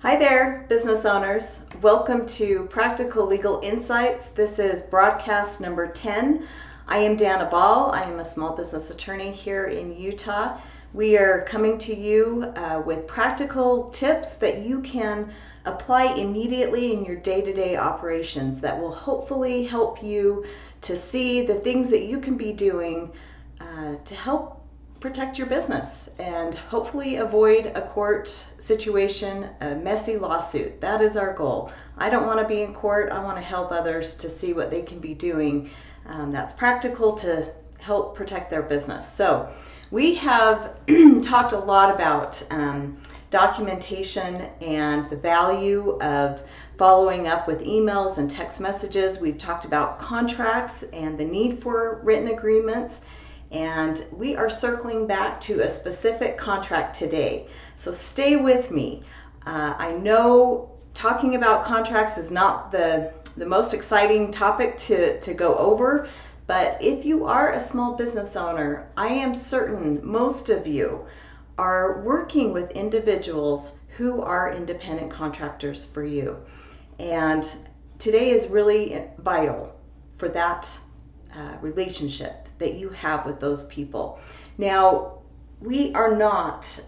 Hi there, business owners. Welcome to Practical Legal Insights. This is broadcast number 10. I am Dana Ball. I am a small business attorney here in Utah. We are coming to you with practical tips that you can apply immediately in your day-to-day operations that will hopefully help you to see the things that you can be doing to help protect your business and hopefully avoid a court situation, a messy lawsuit. That is our goal. I don't want to be in court. I want to help others to see what they can be doing that's practical to help protect their business. So we have talked a lot about documentation and the value of following up with emails and text messages. We've talked about contracts and the need for written agreements. And we are circling back to a specific contract today. So stay with me. I know talking about contracts is not the most exciting topic to go over, but if you are a small business owner, I am certain most of you are working with individuals who are independent contractors for you. And today is really vital for that relationship that you have with those people. Now, we are not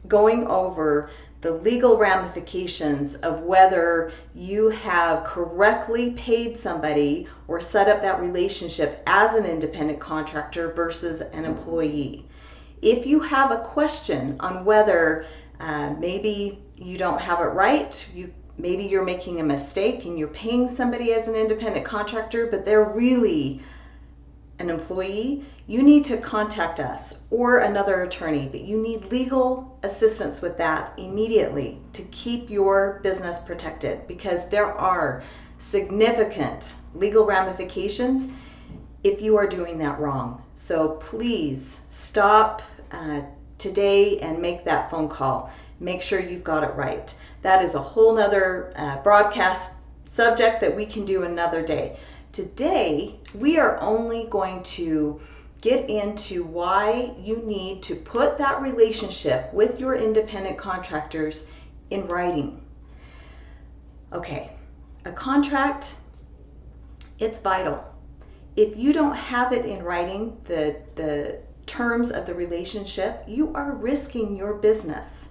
going over the legal ramifications of whether you have correctly paid somebody or set up that relationship as an independent contractor versus an employee. If you have a question on whether maybe you don't have it right, maybe you're making a mistake and you're paying somebody as an independent contractor, but they're really an employee, you need to contact us or another attorney, but you need legal assistance with that immediately to keep your business protected, because there are significant legal ramifications if you are doing that wrong. So please stop today and make that phone call. Make sure you've got it right. That is a whole nother broadcast subject that we can do another day. Today, we are only going to get into why you need to put that relationship with your independent contractors in writing. Okay, a contract, it's vital. If you don't have it in writing, the terms of the relationship, you are risking your business.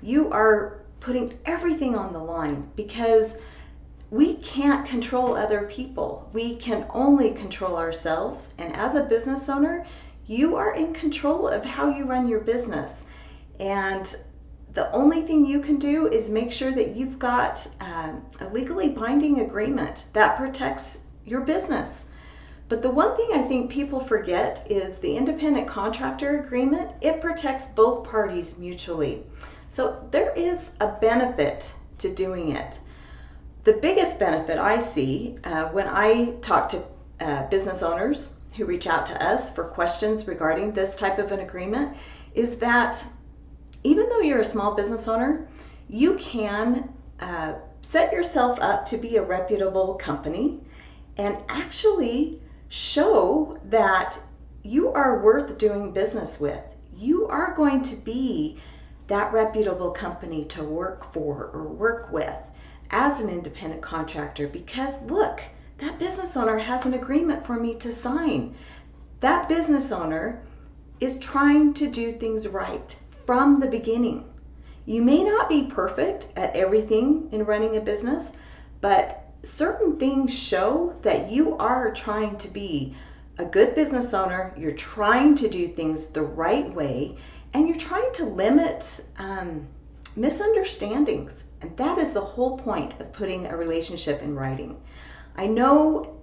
You are putting everything on the line, because we can't control other people. We can only control ourselves. And as a business owner, you are in control of how you run your business. And the only thing you can do is make sure that you've got a legally binding agreement that protects your business. But the one thing I think people forget is the independent contractor agreement. It protects both parties mutually. So there is a benefit to doing it. The biggest benefit I see when I talk to business owners who reach out to us for questions regarding this type of an agreement is that even though you're a small business owner, you can set yourself up to be a reputable company and actually show that you are worth doing business with. You are going to be that reputable company to work for or work with as an independent contractor, because look, that business owner has an agreement for me to sign. That business owner is trying to do things right from the beginning. You may not be perfect at everything in running a business, but certain things show that you are trying to be a good business owner. You're trying to do things the right way, and you're trying to limit misunderstandings. And that is the whole point of putting a relationship in writing. I know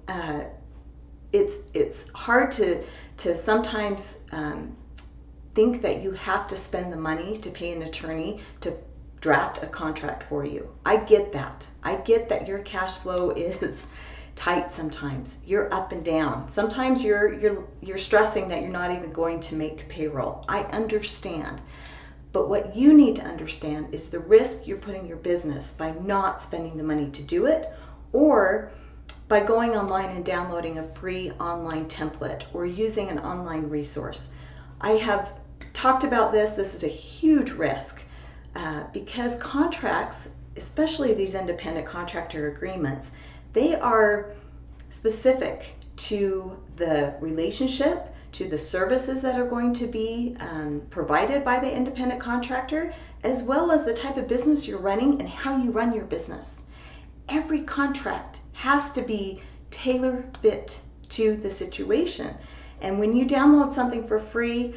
it's hard to sometimes think that you have to spend the money to pay an attorney to draft a contract for you. I get that. I get that your cash flow is tight sometimes. You're up and down. Sometimes you're stressing that you're not even going to make payroll. I understand. But what you need to understand is the risk you're putting your business by not spending the money to do it, or by going online and downloading a free online template or using an online resource. I have talked about this. This is a huge risk. because contracts, especially these independent contractor agreements, they are specific to the relationship, to the services that are going to be provided by the independent contractor, as well as the type of business you're running and how you run your business. Every contract has to be tailor fit to the situation. And when you download something for free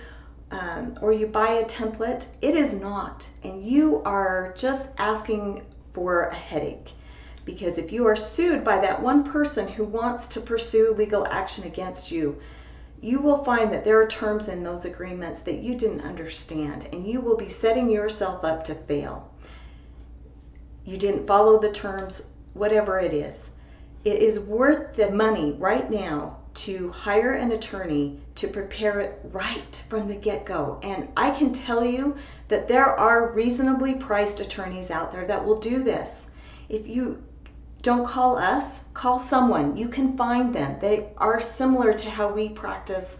or you buy a template, it is not. And you are just asking for a headache. Because if you are sued by that one person who wants to pursue legal action against you, you will find that there are terms in those agreements that you didn't understand, and you will be setting yourself up to fail. You didn't follow the terms, whatever it is. It is worth the money right now to hire an attorney to prepare it right from the get-go. And I can tell you that there are reasonably priced attorneys out there that will do this. If you don't call us, call someone. You can find them. They are similar to how we practice,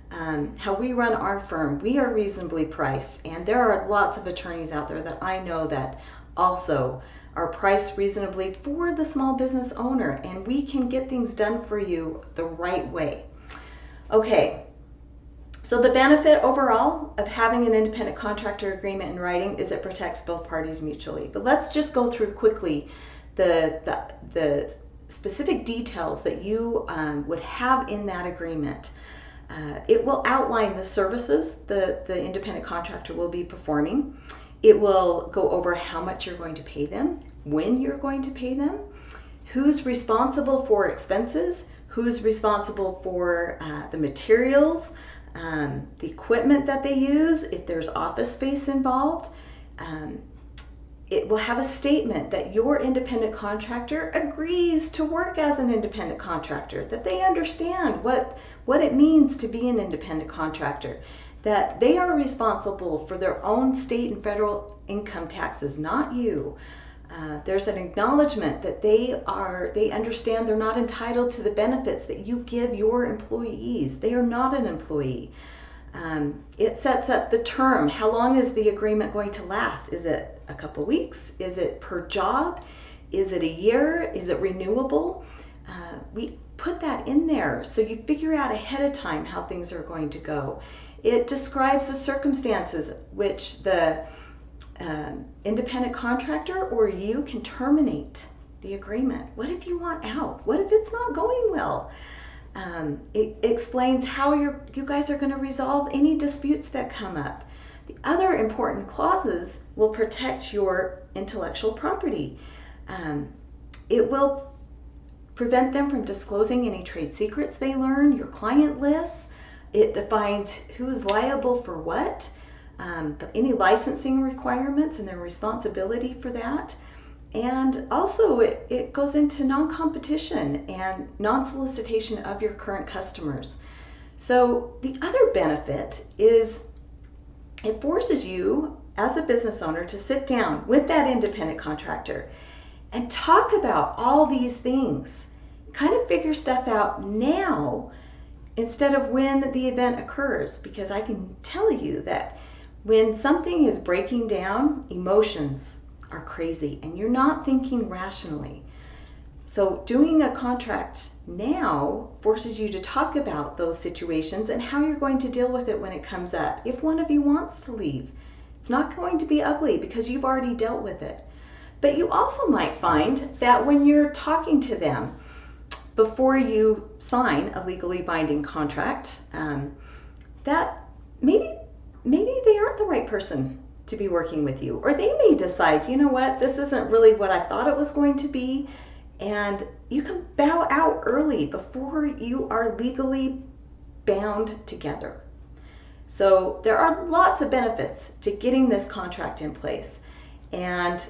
how we run our firm. We are reasonably priced, and there are lots of attorneys out there that I know that also are priced reasonably for the small business owner, and we can get things done for you the right way. Okay, so the benefit overall of having an independent contractor agreement in writing is it protects both parties mutually. But let's just go through quickly the specific details that you would have in that agreement. It will outline the services the independent contractor will be performing. It will go over how much you're going to pay them, when you're going to pay them, who's responsible for expenses, who's responsible for the materials, the equipment that they use, if there's office space involved. It will have a statement that your independent contractor agrees to work as an independent contractor, that they understand what it means to be an independent contractor, that they are responsible for their own state and federal income taxes, not you. There's an acknowledgement that they understand they're not entitled to the benefits that you give your employees. They are not an employee. It sets up the term. How long is the agreement going to last? Is it a couple weeks? Is it per job? Is it a year? Is it renewable? We put that in there so you figure out ahead of time how things are going to go. It describes the circumstances which the independent contractor or you can terminate the agreement. What if you want out? What if it's not going well? It explains how you guys are going to resolve any disputes that come up. The other important clauses will protect your intellectual property. It will prevent them from disclosing any trade secrets they learn, your client lists. It defines who's liable for what, any licensing requirements and their responsibility for that. And also it goes into non-competition and non-solicitation of your current customers. So the other benefit is it forces you as a business owner to sit down with that independent contractor and talk about all these things. Kind of figure stuff out now instead of when the event occurs, because I can tell you that when something is breaking down, emotions are crazy and you're not thinking rationally. So doing a contract now forces you to talk about those situations and how you're going to deal with it when it comes up. If one of you wants to leave, it's not going to be ugly because you've already dealt with it. But you also might find that when you're talking to them before you sign a legally binding contract, that maybe they aren't the right person to be working with you, or they may decide, you know what, this isn't really what I thought it was going to be, and you can bow out early before you are legally bound together. So there are lots of benefits to getting this contract in place, and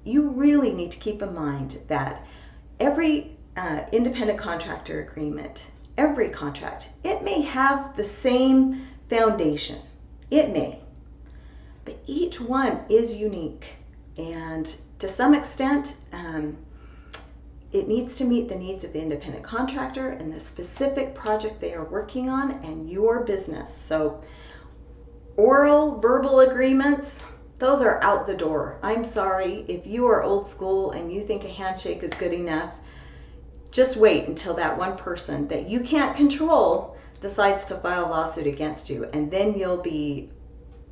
you really need to keep in mind that every independent contractor agreement, every contract, it may have the same foundation. It may. But each one is unique, and to some extent, it needs to meet the needs of the independent contractor and the specific project they are working on and your business. So oral, verbal agreements, those are out the door. I'm sorry, if you are old school and you think a handshake is good enough, just wait until that one person that you can't control decides to file a lawsuit against you, and then you'll be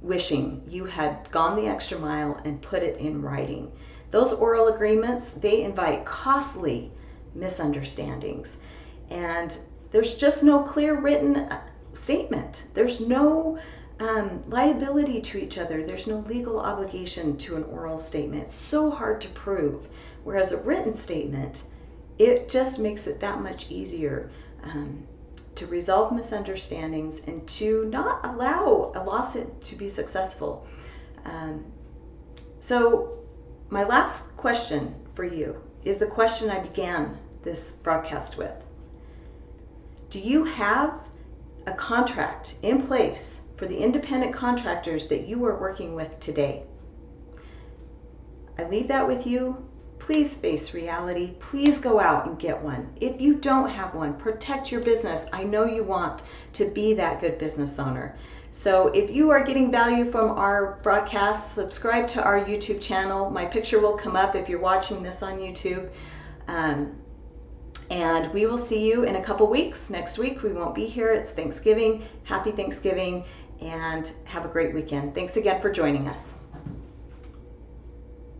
wishing you had gone the extra mile and put it in writing. Those oral agreements, they invite costly misunderstandings, and there's just no clear written statement. There's no liability to each other. There's no legal obligation to an oral statement. It's so hard to prove. Whereas a written statement, it just makes it that much easier to resolve misunderstandings and to not allow a lawsuit to be successful. So my last question for you is the question I began this broadcast with. Do you have a contract in place for the independent contractors that you are working with today? I leave that with you. Please face reality. Please go out and get one. If you don't have one, protect your business. I know you want to be that good business owner. So if you are getting value from our broadcast, subscribe to our YouTube channel. My picture will come up if you're watching this on YouTube. And we will see you in a couple weeks. Next week we won't be here. It's Thanksgiving. Happy Thanksgiving, and have a great weekend. Thanks again for joining us.